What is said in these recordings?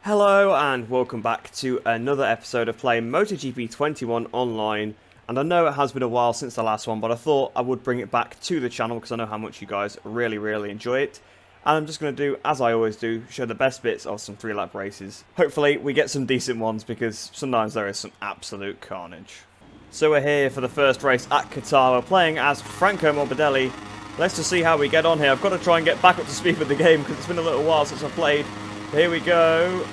Hello and welcome back to another episode of playing MotoGP 21 online. And I know it has been a while since the last one, but I thought I would bring it back to the channel because I know how much you guys really enjoy it. And I'm just going to do, as I always do, show the best bits of some 3-lap races. Hopefully we get some decent ones because sometimes there is some absolute carnage. So we're here for the first race at Qatar. We're playing as Franco Morbidelli. Let's just see how we get on here. I've got to try and get back up to speed with the game because it's been a little while since I played. Here we go.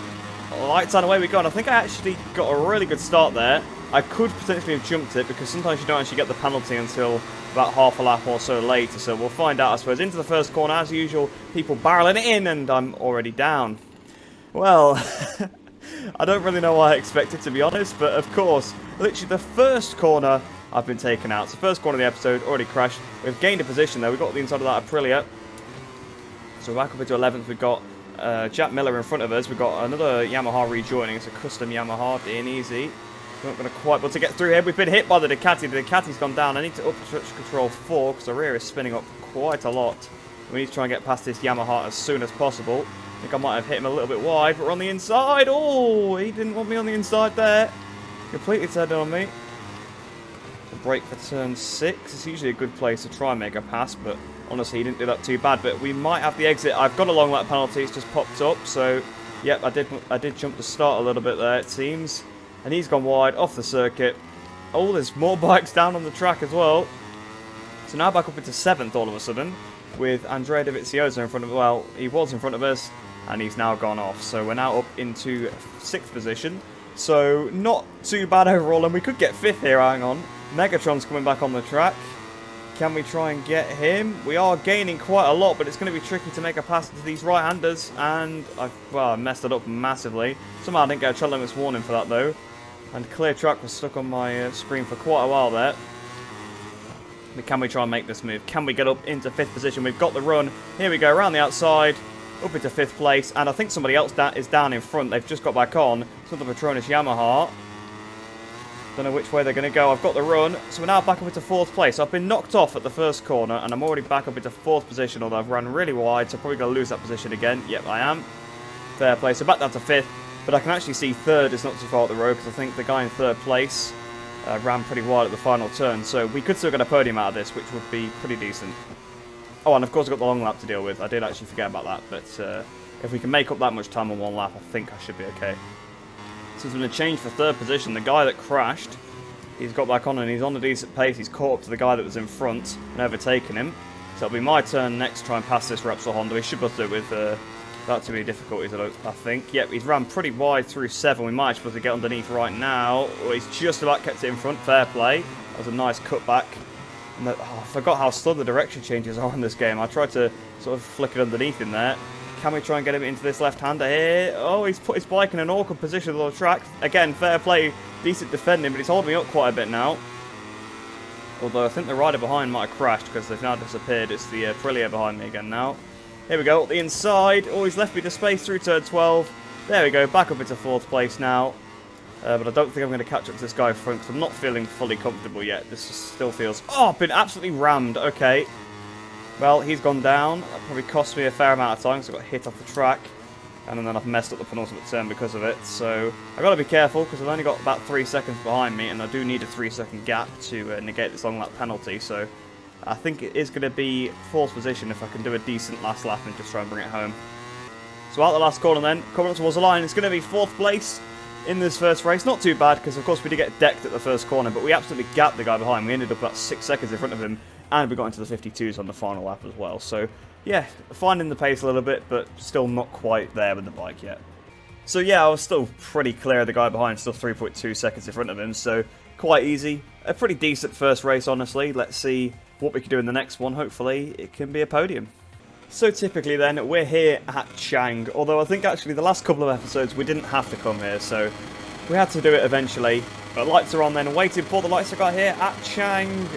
Lights on, away we go. And I think I actually got a really good start there. I could potentially have jumped it because sometimes you don't actually get the penalty until about half a lap or so later. So we'll find out, I suppose. Into the first corner, as usual, people barreling it in, and I'm already down. Well, I don't really know what I expected, to be honest. But of course, literally the first corner, I've been taken out. So first corner of the episode, already crashed. We've gained a position there. We've got the inside of that Aprilia. So we're back up into 11th. We've got Jack Miller in front of us. We've got another Yamaha rejoining. It's a custom Yamaha, in easy. We're not going to quite be able to get through here. We've been hit by the Ducati. The Ducati's gone down. I need to up touch control 4 because the rear is spinning up quite a lot. We need to try and get past this Yamaha as soon as possible. I think I might have hit him a little bit wide, but we're on the inside. Oh, he didn't want me on the inside there. Completely turned on me. The brake for turn 6. It's usually a good place to try and make a pass, but honestly, he didn't do that too bad. But we might have the exit. I've got a long lap penalty. It's just popped up. So, yep, I did jump the start a little bit there, it seems. And he's gone wide off the circuit. Oh, there's more bikes down on the track as well. So now back up into 7th all of a sudden with Andrea Dovizioso in front of, well, he was in front of us and he's now gone off. So we're now up into 6th position. So not too bad overall, and we could get 5th here, hang on. Megatron's coming back on the track. Can we try and get him? We are gaining quite a lot, but it's going to be tricky to make a pass to these right-handers, and I messed it up massively. Somehow I didn't get a trail limits warning for that though. And clear track was stuck on my screen for quite a while there. But can we try and make this move? Can we get up into 5th position? We've got the run. Here we go, around the outside, up into 5th place. And I think somebody else is down in front. They've just got back on. It's not the Petronas Yamaha. Don't know which way they're going to go. I've got the run. So we're now back up into 4th place. I've been knocked off at the first corner, and I'm already back up into 4th position, although I've run really wide, so probably going to lose that position again. Yep, I am. Fair play. So back down to 5th. But I can actually see 3rd is not too far up the road, because I think the guy in 3rd place ran pretty wide at the final turn. So we could still get a podium out of this, which would be pretty decent. Oh, and of course I've got the long lap to deal with. I did actually forget about that. But if we can make up that much time on one lap, I think I should be okay. So there's been a change for 3rd position. The guy that crashed, he's got back on and he's on a decent pace. He's caught up to the guy that was in front and overtaken him. So it'll be my turn next to try and pass this Repsol Honda. We should be able to do it with without too many difficulties, I think. Yep, he's ran pretty wide through 7. We might actually be able to get underneath right now. Oh, he's just about kept it in front. Fair play. That was a nice cutback. And I forgot how slow the direction changes are in this game. I tried to sort of flick it underneath in there. Can we try and get him into this left-hander here? Oh, he's put his bike in an awkward position on the track. Again, fair play, decent defending, but he's holding me up quite a bit now. Although I think the rider behind might have crashed because they've now disappeared. It's the Aprilia behind me again now. Here we go, the inside. Oh, he's left me to space through turn 12. There we go, back up into 4th place now. But I don't think I'm going to catch up to this guy in front because I'm not feeling fully comfortable yet. This just still feels... Oh, I've been absolutely rammed. Okay. Well, he's gone down. That probably cost me a fair amount of time because I got hit off the track. And then I've messed up the penultimate turn because of it. So I've got to be careful because I've only got about 3 seconds behind me. And I do need a 3-second gap to negate this long lap penalty. So I think it is going to be 4th position if I can do a decent last lap and just try and bring it home. So out the last corner then, coming up towards the line, it's going to be 4th place in this first race. Not too bad because of course we did get decked at the first corner, but we absolutely gapped the guy behind. We ended up about 6 seconds in front of him, and we got into the 52s on the final lap as well. So yeah, finding the pace a little bit, but still not quite there with the bike yet. So yeah, I was still pretty clear of the guy behind, still 3.2 seconds in front of him, so quite easy. A pretty decent first race, honestly. Let's see what we can do in the next one. Hopefully it can be a podium. So typically then, we're here at Chang, although I think actually the last couple of episodes we didn't have to come here, so we had to do it eventually. But lights are on then, waiting for the lights to go here at Chang.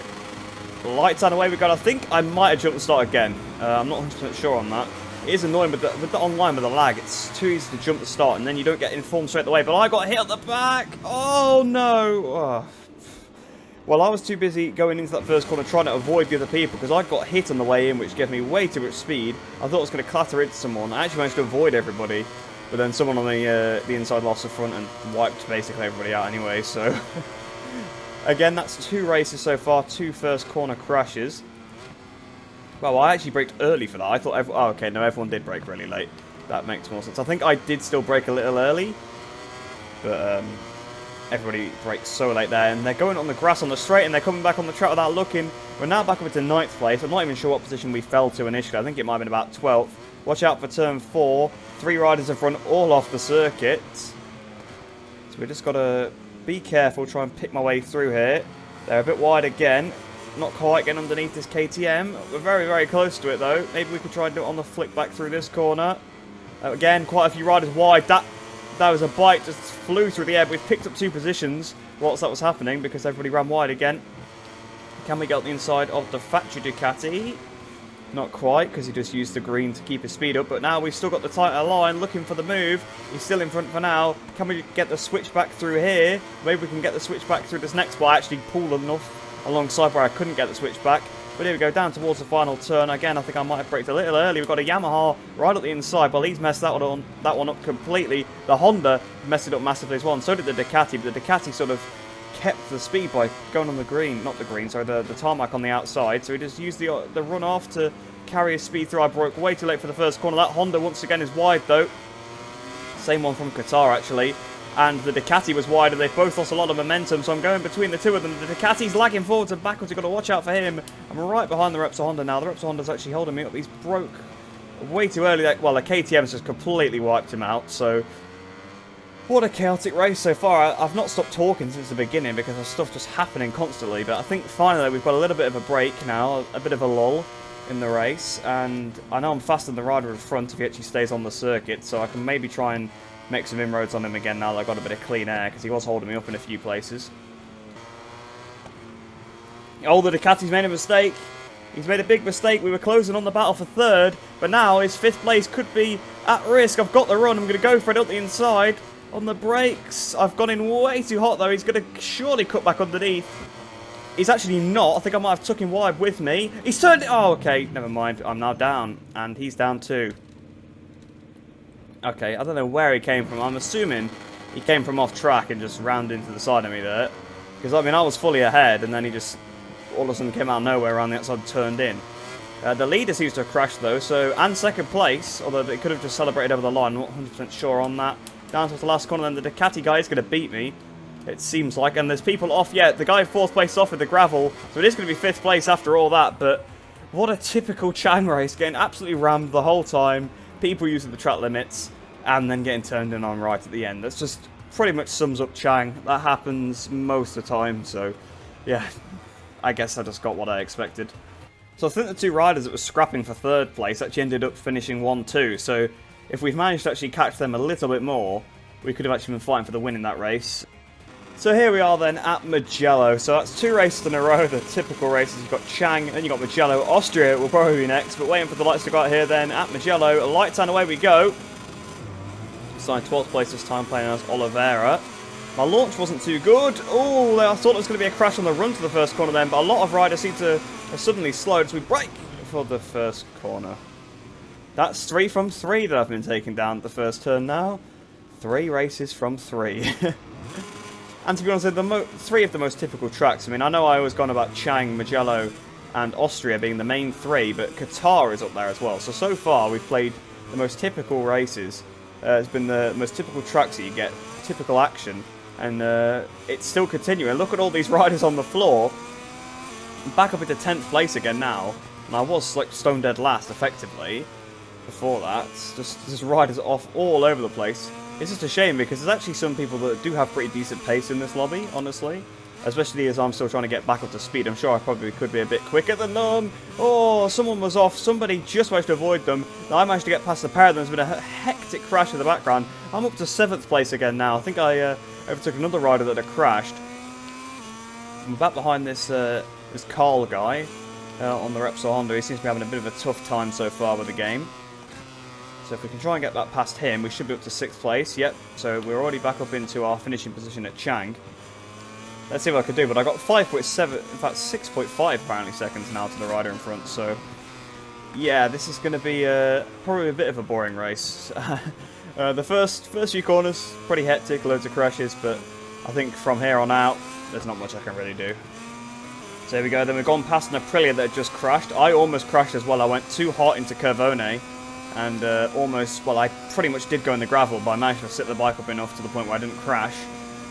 Lights on, away we go. I think I might have jumped the start again. I'm not 100% sure on that. It is annoying with the online with the lag. It's too easy to jump the start and then you don't get informed straight away. But I got hit at the back. Oh no. Oh. Well, I was too busy going into that first corner trying to avoid the other people because I got hit on the way in, which gave me way too much speed. I thought I was going to clatter into someone. I actually managed to avoid everybody. But then someone on the inside lost the front and wiped basically everybody out anyway, so... Again, that's 2 races so far, 2 first corner crashes. Well, I actually braked early for that. I thought... Oh, okay, no, everyone did brake really late. That makes more sense. I think I did still brake a little early. But, everybody brakes so late there. And they're going on the grass on the straight, and they're coming back on the track without looking. We're now back up into 9th place. I'm not even sure what position we fell to initially. I think it might have been about 12th. Watch out for turn 4. 3 riders have run all off the circuit. So we just got to be careful, try and pick my way through here. They're a bit wide again. Not quite getting underneath this KTM. We're very, very close to it, though. Maybe we could try and do it on the flick back through this corner. Again, quite a few riders wide. That was a bike, just flew through the air. We've picked up 2 positions whilst that was happening because everybody ran wide again. Can we get on the inside of the factory Ducati? Not quite, because he just used the green to keep his speed up. But now we've still got the tighter line, looking for the move. He's still in front for now. Can we get the switch back through here? Maybe we can get the switch back through this next one. I actually pulled enough alongside where I couldn't get the switch back. But here we go, down towards the final turn. Again, I think I might have braked a little early. We've got a Yamaha right at the inside. Well, he's messed that one up completely. The Honda messed it up massively as well, and so did the Ducati. But the Ducati sort of kept the speed by going on the green. Not the green, sorry, the tarmac on the outside. So he just used the run-off to carry his speed through. I broke way too late for the first corner. That Honda, once again, is wide, though. Same one from Qatar, actually. And the Ducati was wide, and they've both lost a lot of momentum, so I'm going between the 2 of them. The Ducati's lagging forwards and backwards. You've got to watch out for him. I'm right behind the Repsol Honda now. The Repsol Honda's actually holding me up. He's broke way too early. Well, the KTM's just completely wiped him out, so... What a chaotic race so far. I've not stopped talking since the beginning because there's stuff just happening constantly, but I think finally we've got a little bit of a break now, a bit of a lull in the race, and I know I'm faster than the rider in front if he actually stays on the circuit, so I can maybe try and make some inroads on him again now that I've got a bit of clean air, because he was holding me up in a few places. Oh, the Ducati's made a mistake. He's made a big mistake. We were closing on the battle for 3rd, but now his 5th place could be at risk. I've got the run. I'm going to go for it up the inside on the brakes. I've gone in way too hot, though. He's going to surely cut back underneath. He's actually not. I think I might have took him wide with me. He's turned... Oh, okay. Never mind. I'm now down, and he's down too. Okay, I don't know where he came from. I'm assuming he came from off track and just rammed into the side of me there. Because, I mean, I was fully ahead, and then he just all of a sudden came out of nowhere around the outside and turned in. The leader seems to have crashed, though, so... And 2nd place, although it could have just celebrated over the line. I'm not 100% sure on that. Down to the last corner, then the Ducati guy is going to beat me. It seems like. And there's people off. Yeah, the guy in 4th place off with the gravel. So it is going to be 5th place after all that, but... What a typical Chang race. Getting absolutely rammed the whole time. People using the track limits, and then getting turned in on right at the end. That's just pretty much sums up Chang. That happens most of the time, so yeah, I guess I just got what I expected. So I think the 2 riders that were scrapping for 3rd place actually ended up finishing 1-2, so if we've managed to actually catch them a little bit more, we could have actually been fighting for the win in that race. So here we are then at Mugello. So that's 2 races in a row, the typical races. You've got Chang, then you've got Mugello. Austria will probably be next, but waiting for the lights to go out here then at Mugello. Lights and away we go. Signed 12th place this time, playing as Oliveira. My launch wasn't too good. Oh, I thought it was going to be a crash on the run to the first corner then, but a lot of riders seem to have suddenly slowed, so we brake for the first corner. That's 3 from 3 that I've been taking down at the first turn now. 3 races from 3. And to be honest, 3 of the most typical tracks. I mean, I know I always gone about Chang, Mugello, and Austria being the main 3, but Qatar is up there as well. So far, we've played the most typical races. It's been the most typical tracks that you get, typical action, and it's still continuing. Look at all these riders on the floor. I'm back up into 10th place again now, and I was like stone dead last, effectively, before that. Just riders off all over the place. It's just a shame because there's actually some people that do have pretty decent pace in this lobby, honestly. Especially as I'm still trying to get back up to speed. I'm sure I probably could be a bit quicker than them. Oh, someone was off. Somebody just managed to avoid them. Now I managed to get past the pair of them. There's been a hectic crash in the background. I'm up to 7th place again now. I think I overtook another rider that had crashed. I'm back behind this Carl guy on the Repsol Honda. He seems to be having a bit of a tough time so far with the game. So if we can try and get that past him, we should be up to 6th place. Yep, so we're already back up into our finishing position at Chang. Let's see what I can do, but I got 5.7, in fact 6.5 apparently seconds now to the rider in front, so yeah, this is going to be probably a bit of a boring race. The first few corners, pretty hectic, loads of crashes, but I think from here on out, there's not much I can really do. So here we go, then we've gone past an Aprilia that had just crashed. I almost crashed as well. I went too hot into Curvone, and almost, well, I pretty much did go in the gravel, but I managed to sit the bike up enough to the point where I didn't crash.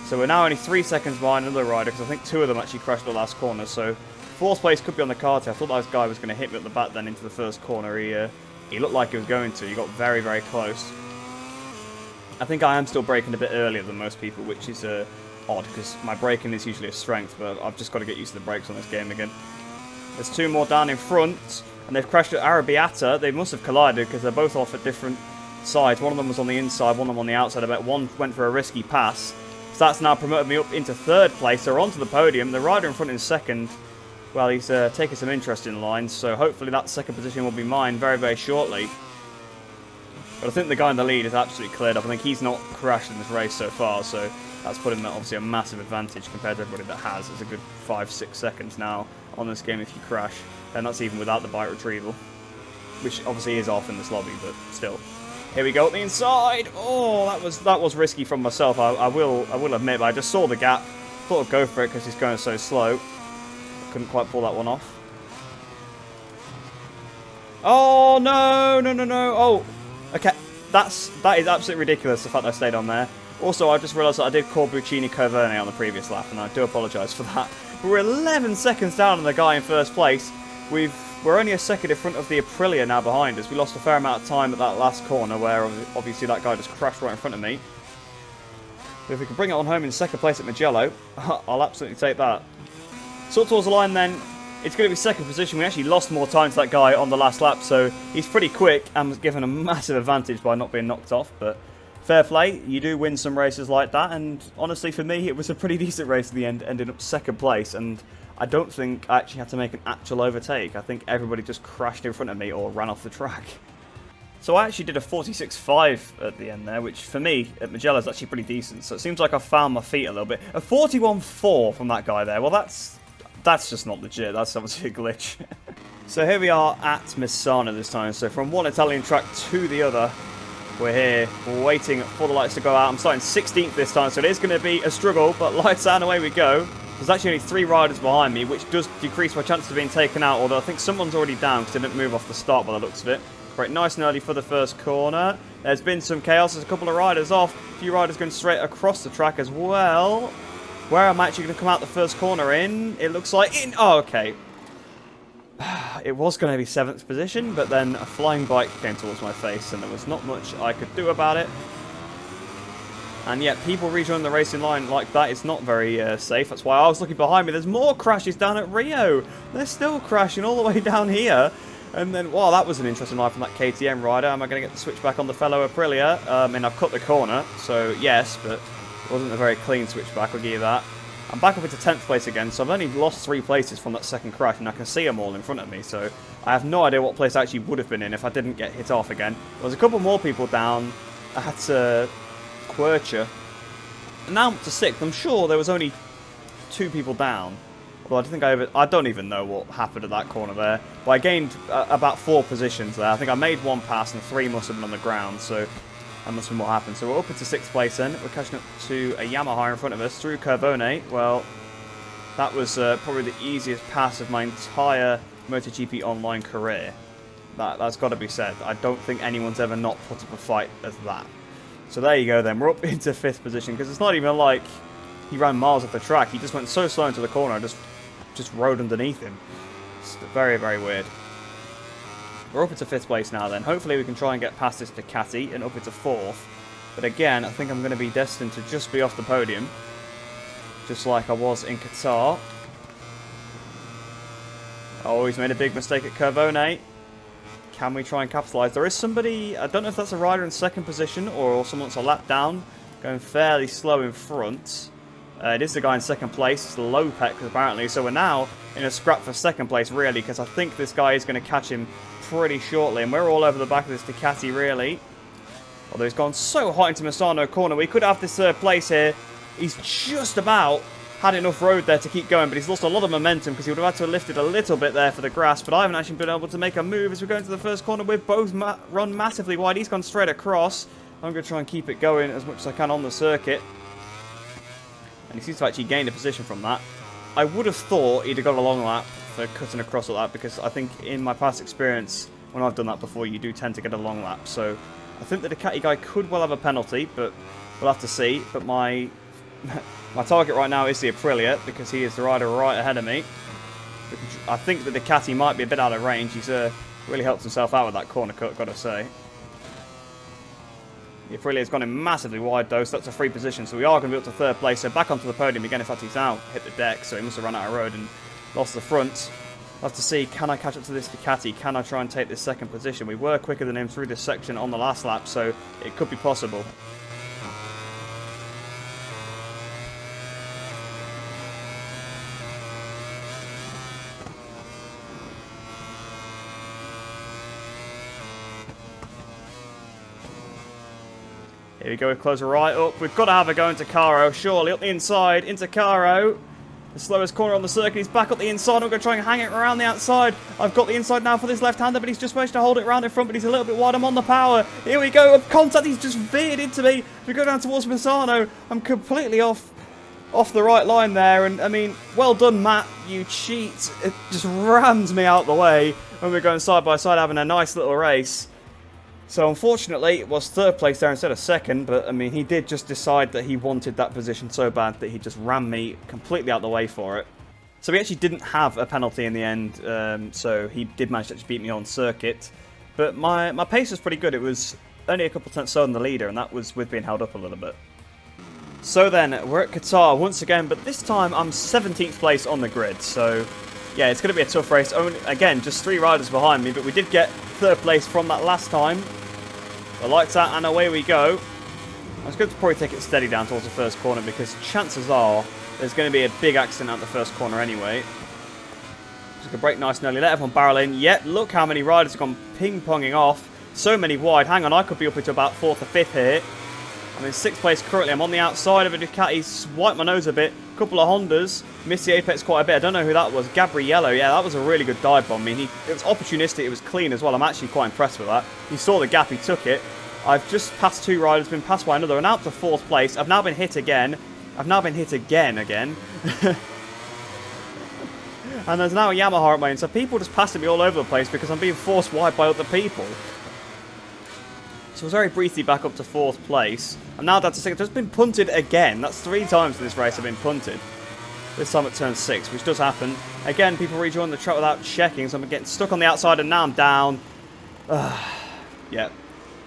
So we're now only 3 seconds behind another rider, because I think 2 of them actually crashed the last corner, so 4th place could be on the card here. I thought that guy was going to hit me at the back then into the first corner. He looked like he was going to. He got very, very close. I think I am still braking a bit earlier than most people, which is odd, because my braking is usually a strength, but I've just got to get used to the brakes on this game again. There's 2 more down in front, and they've crashed at Arrabbiata. They must have collided, because they're both off at different sides. One of them was on the inside, one of them on the outside. I bet one went for a risky pass. So that's now promoted me up into 3rd place. They're onto the podium. The rider in front in 2nd, well, he's taking some interesting lines, so hopefully that 2nd position will be mine very, very shortly. But I think the guy in the lead is absolutely cleared up. I think he's not crashed in this race so far, so that's put him at obviously a massive advantage compared to everybody that has. It's a good 5-6 seconds now on this game if you crash, and that's even without the bike retrieval, which obviously is off in this lobby, but still. Here we go at the inside. Oh, that was risky from myself. I will admit, but I just saw the gap, thought I'd go for it because he's going so slow. Couldn't quite pull that one off. Oh no! Oh, okay. That is absolutely ridiculous. The fact I stayed on there. Also, I just realised that I did call Buccini Curvone on the previous lap, and I do apologise for that. But we're 11 seconds down on the guy in 1st place. We're only a second in front of the Aprilia now behind us. We lost a fair amount of time at that last corner where obviously that guy just crashed right in front of me. But if we can bring it on home in 2nd place at Mugello, I'll absolutely take that. Sort towards the line then, it's going to be 2nd position. We actually lost more time to that guy on the last lap, so he's pretty quick and was given a massive advantage by not being knocked off. But fair play, you do win some races like that, and honestly for me it was a pretty decent race at the end, ended up 2nd place, and I don't think I actually had to make an actual overtake. I think everybody just crashed in front of me or ran off the track. So I actually did a 46.5 at the end there, which for me at Mugello is actually pretty decent, so it seems like I found my feet a little bit. A 41.4 from that guy there, well that's just not legit, that's obviously a glitch. So here we are at Misano this time, so from one Italian track to the other, we're here waiting for the lights to go out. I'm starting 16th this time, so it is going to be a struggle, but lights out and away we go. There's actually only 3 riders behind me, which does decrease my chances of being taken out, although I think someone's already down because they didn't move off the start by the looks of it. Right, nice and early for the first corner. There's been some chaos, there's a couple of riders off, a few riders going straight across the track as well. Where I'm actually going to come out the first corner in, it looks like in... Oh, okay. It was going to be 7th position, but then a flying bike came towards my face, and there was not much I could do about it. And yet, people rejoin the racing line like that. It's not very safe. That's why I was looking behind me. There's more crashes down at Rio. They're still crashing all the way down here. And then, wow, that was an interesting line from that KTM rider. Am I going to get the switch back on the fellow Aprilia? And I've cut the corner, so yes, but it wasn't a very clean switchback, I'll give you that. I'm back up into 10th place again, so I've only lost 3 places from that 2nd crash, and I can see them all in front of me, so I have no idea what place I actually would have been in if I didn't get hit off again. There was a couple more people down at Quercia, and now I'm up to 6th. I'm sure there was only 2 people down. Well, I don't even know what happened at that corner there. But I gained about 4 positions there. I think I made 1 pass and 3 must have been on the ground, so that must have been what happened. So we're up into 6th place then. We're catching up to a Yamaha in front of us through Curvone. Well, that was probably the easiest pass of my entire MotoGP online career. That's got to be said. I don't think anyone's ever not put up a fight as that. So there you go then. We're up into 5th position, because it's not even like he ran miles off the track. He just went so slow into the corner, I just rode underneath him. It's very, very weird. We're up into 5th place now then. Hopefully we can try and get past this Ducati and up into 4th. But again, I think I'm going to be destined to just be off the podium, just like I was in Qatar. Oh, he's made a big mistake at Curvone. Can we try and capitalise? There is somebody, I don't know if that's a rider in 2nd position or someone that's a lap down, going fairly slow in front. It is the guy in 2nd place. It's Lopez, apparently. So we're now in a scrap for 2nd place, really, because I think this guy is going to catch him pretty shortly. And we're all over the back of this Ducati, really. Although he's gone so hot into Misano corner. We could have this place here. He's just about had enough road there to keep going, but he's lost a lot of momentum because he would have had to have lifted a little bit there for the grass. But I haven't actually been able to make a move as we go into the first corner. We've both run massively wide. He's gone straight across. I'm going to try and keep it going as much as I can on the circuit. And he seems to actually gain a position from that. I would have thought he'd have got a long lap for cutting across like that, because I think in my past experience, when I've done that before, you do tend to get a long lap. So I think the Ducati guy could well have a penalty, but we'll have to see. But my target right now is the Aprilia, because he is the rider right ahead of me. I think the Ducati might be a bit out of range. He's really helped himself out with that corner cut, got to say. The Aprilia's gone in massively wide though, so that's a free position. So we are going to be up to third place. So back onto the podium again. In fact, he's now hit the deck, so he must have run out of road and lost the front. I'll have to see, can I catch up to this Ducati? Can I try and take this second position? We were quicker than him through this section on the last lap, so it could be possible. Here we go, we close right up. We've got to have a go into Caro, surely. Up the inside, into Caro. The slowest corner on the circuit. He's back up the inside. I'm going to try and hang it around the outside. I've got the inside now for this left-hander, but he's just managed to hold it around in front, but he's a little bit wide. I'm on the power. Here we go. Contact. He's just veered into me. We go down towards Misano. I'm completely off the right line there. And, I mean, well done, Matt. You cheat. It just rams me out the way when we're going side by side having a nice little race. So unfortunately, it was third place there instead of second, but I mean, he did just decide that he wanted that position so bad that he just rammed me completely out the way for it. So he actually didn't have a penalty in the end, so he did manage to actually beat me on circuit. But my pace was pretty good. It was only a couple of tenths slower than the leader, and that was with being held up a little bit. So then, we're at Qatar once again, but this time I'm 17th place on the grid, so yeah, it's going to be a tough race. Only, again, just 3 riders behind me, but we did get third place from that last time. I like that, and away we go. I was going to probably take it steady down towards the first corner, because chances are there's going to be a big accident at the first corner anyway. Just going to brake nice and early, let everyone barrel in. Yet, look how many riders have gone ping-ponging off. So many wide. Hang on, I could be up into about 4th or 5th here. I'm in 6th place currently. I'm on the outside of a Ducati. Swiped my nose a bit. Couple of Hondas. Missed the apex quite a bit. I don't know who that was. Gabriello. Yeah, that was a really good dive bomb. I mean, it was opportunistic. It was clean as well. I'm actually quite impressed with that. He saw the gap. He took it. I've just passed 2 riders. Been passed by another. And out to 4th place. I've now been hit again. And there's now a Yamaha at my end. So people just passing me all over the place because I'm being forced wide by other people. So I was very briefly back up to 4th place. I'm now down to 6th. I've just been punted again. That's 3 times in this race I've been punted. This time at turn 6, which does happen. Again, people rejoin the track without checking, so I'm getting stuck on the outside, and now I'm down. Yeah.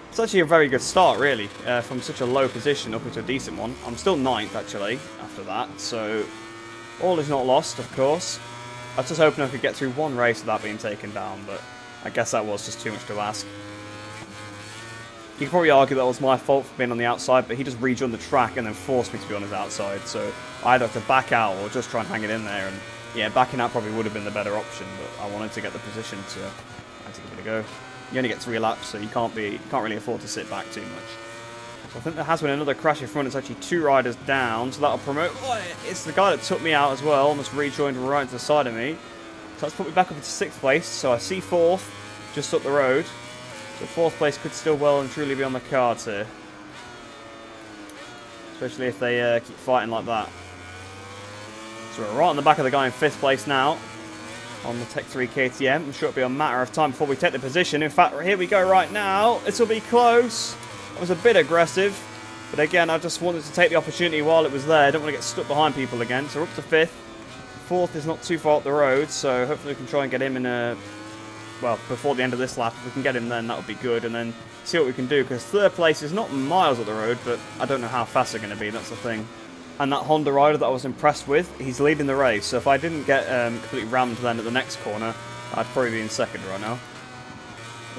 It's actually a very good start, really, from such a low position up into a decent one. I'm still 9th, actually, after that, so all is not lost, of course. I was just hoping I could get through 1 race without being taken down, but I guess that was just too much to ask. You could probably argue that was my fault for being on the outside, but he just rejoined the track and then forced me to be on his outside. So I either have to back out or just try and hang it in there. And yeah, backing out probably would have been the better option, but I wanted to get the position to give it a go. You only get 3 laps, so you can't really afford to sit back too much. So I think there has been another crash in front. It's actually 2 riders down, so that'll promote. Oh, it's the guy that took me out as well, almost rejoined right to the side of me. So that's put me back up into 6th place. So I see 4th just up the road. So 4th place could still well and truly be on the cards here. Especially if they keep fighting like that. So we're right on the back of the guy in 5th place now. On the Tech 3 KTM. I'm sure it'll be a matter of time before we take the position. In fact, here we go right now. This will be close. I was a bit aggressive. But again, I just wanted to take the opportunity while it was there. I don't want to get stuck behind people again. So we're up to 5th. 4th is not too far up the road. So hopefully we can try and get him in a... Well, before the end of this lap, if we can get him then, that would be good, and then see what we can do, because 3rd place is not miles up the road, but I don't know how fast they're going to be, that's the thing. And that Honda rider that I was impressed with, he's leading the race, so if I didn't get completely rammed then at the next corner, I'd probably be in 2nd right now.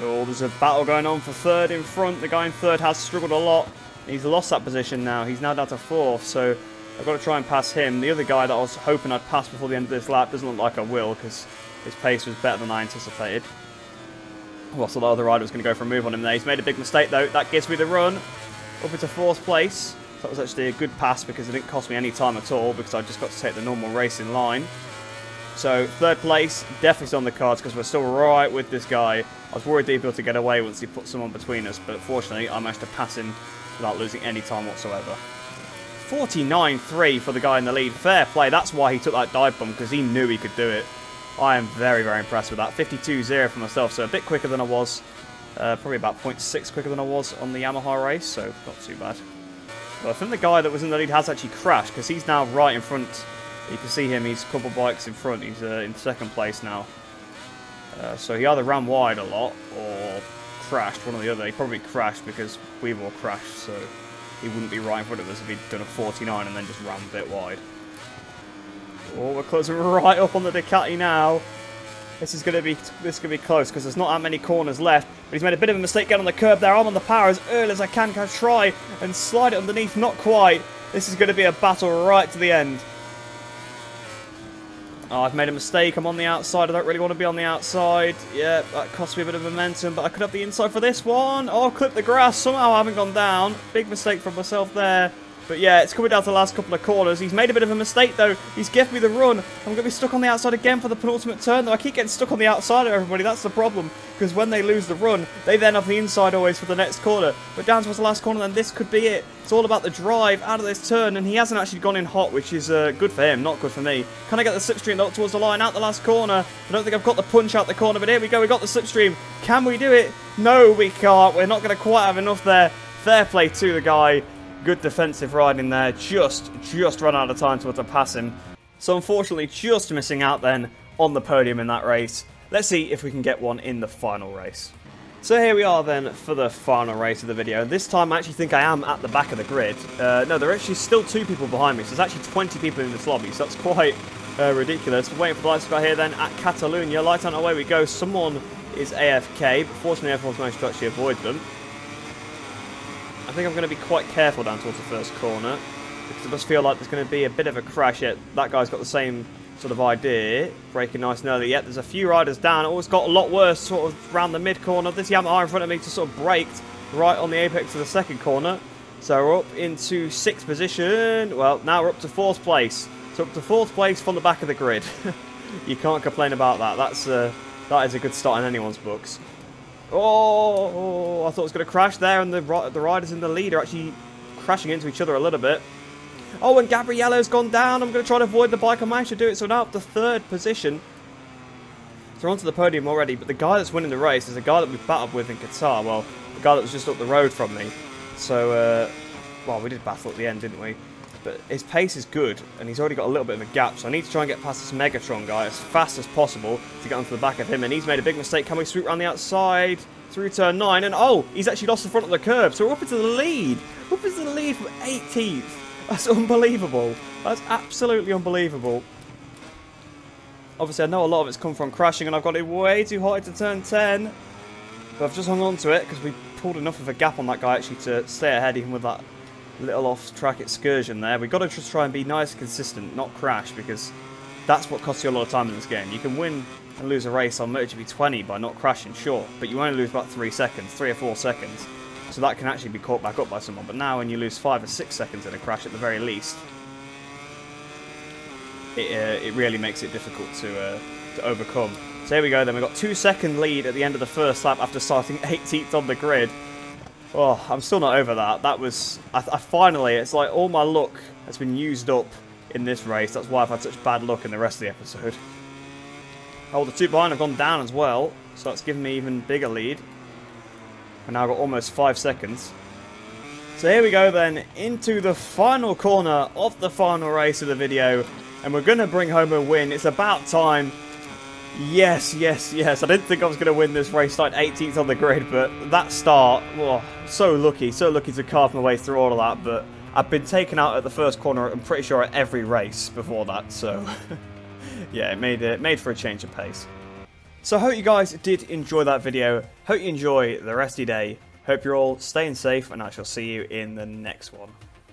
Oh, there's a battle going on for 3rd in front. The guy in 3rd has struggled a lot. He's lost that position now. He's now down to 4th, so I've got to try and pass him. The other guy that I was hoping I'd pass before the end of this lap doesn't look like I will, because his pace was better than I anticipated. Well, so the other rider was going to go for a move on him there. He's made a big mistake, though. That gives me the run up into 4th place. So that was actually a good pass because it didn't cost me any time at all, because I just got to take the normal racing line. So, third place, definitely still on the cards because we're still right with this guy. I was worried he'd be able to get away once he put someone between us, but fortunately, I managed to pass him without losing any time whatsoever. 49.3 for the guy in the lead. Fair play. That's why he took that dive bomb, because he knew he could do it. I am very, very impressed with that. 52.0 for myself, so a bit quicker than I was. Probably about 0.6 quicker than I was on the Yamaha race, so not too bad. But I think the guy that was in the lead has actually crashed, because he's now right in front. You can see him, he's a couple bikes in front. He's in second place now. So he either ran wide a lot or crashed, one or the other. He probably crashed because we've all crashed, so he wouldn't be right in front of us if he'd done a 49 and then just ran a bit wide. Oh, we're closing right up on the Ducati now. This is gonna be close because there's not that many corners left. But he's made a bit of a mistake getting on the curb there. I'm on the power as early as I can try and slide it underneath. Not quite. This is going to be a battle right to the end. Oh, I've made a mistake. I'm on the outside. I don't really want to be on the outside. Yeah, that cost me a bit of momentum, but I could have the inside for this one. Oh, clip the grass. Somehow I haven't gone down. Big mistake from myself there. But yeah, it's coming down to the last couple of corners. He's made a bit of a mistake, though. He's given me the run. I'm going to be stuck on the outside again for the penultimate turn, though. I keep getting stuck on the outside of everybody. That's the problem. Because when they lose the run, they then have the inside always for the next corner. But down towards the last corner, then this could be it. It's all about the drive out of this turn, and he hasn't actually gone in hot, which is good for him, not good for me. Can I get the slipstream up towards the line, out the last corner? I don't think I've got the punch out the corner, but here we go. We got the slipstream. Can we do it? No, we can't. We're not going to quite have enough there. Fair play to the guy. Good defensive riding there, just run out of time to pass him. So unfortunately, just missing out then on the podium in that race. Let's see if we can get one in the final race. So here we are then for the final race of the video. This time I actually think I am at the back of the grid. No, there are actually still 2 people behind me, so there's actually 20 people in this lobby, so that's quite ridiculous. We're waiting for the lights to go here then at Catalunya. Light on, away we go. Someone is AFK, but fortunately everyone's managed to actually avoid them. I think I'm going to be quite careful down towards the first corner, because it does feel like there's going to be a bit of a crash. Yet that guy's got the same sort of idea, braking nice and early. Yet there's a few riders down. It always got a lot worse sort of around the mid corner. This Yamaha in front of me just sort of braked right on the apex of the second corner. So we're up into 6th position. Well, now we're up to 4th place. So up to 4th place from the back of the grid. You can't complain about that. That is a good start in anyone's books. Oh, I thought it was going to crash there, and the riders in the lead are actually crashing into each other a little bit. Oh, and Gabriello's gone down. I'm going to try to avoid the bike. I managed to do it, so now up to 3rd position. So we're onto the podium already, but the guy that's winning the race is a guy that we've battled with in Qatar. Well, the guy that was just up the road from me. So, well, we did battle at the end, didn't we? But his pace is good, and he's already got a little bit of a gap, so I need to try and get past this Megatron guy as fast as possible to get onto the back of him, and he's made a big mistake. Can we sweep around the outside through turn 9? And oh, he's actually lost the front of the curb, so we're up into the lead. Up into the lead from 18th. That's unbelievable. That's absolutely unbelievable. Obviously, I know a lot of it's come from crashing, and I've got it way too high to turn 10. But I've just hung on to it, because we pulled enough of a gap on that guy, actually, to stay ahead, even with that little off-track excursion there. We've got to just try and be nice and consistent, not crash, because that's what costs you a lot of time in this game. You can win and lose a race on MotoGP 20 by not crashing, sure, but you only lose about 3 or 4 seconds. So that can actually be caught back up by someone. But now when you lose 5 or 6 seconds in a crash at the very least, it really makes it difficult to overcome. So here we go then. We've got 2-second lead at the end of the first lap after starting 18th on the grid. Oh, I'm still not over that. That was... I finally... It's like all my luck has been used up in this race. That's why I've had such bad luck in the rest of the episode. Oh, the 2 behind have gone down as well. So that's given me even bigger lead. And now I've got almost 5 seconds. So here we go then, into the final corner of the final race of the video. And we're going to bring home a win. It's about time. Yes, yes, yes. I didn't think I was going to win this race, like 18th on the grid, but that start, oh, so lucky to carve my way through all of that. But I've been taken out at the first corner, I'm pretty sure, at every race before that. So, yeah, it made for a change of pace. So I hope you guys did enjoy that video. Hope you enjoy the rest of your day. Hope you're all staying safe, and I shall see you in the next one.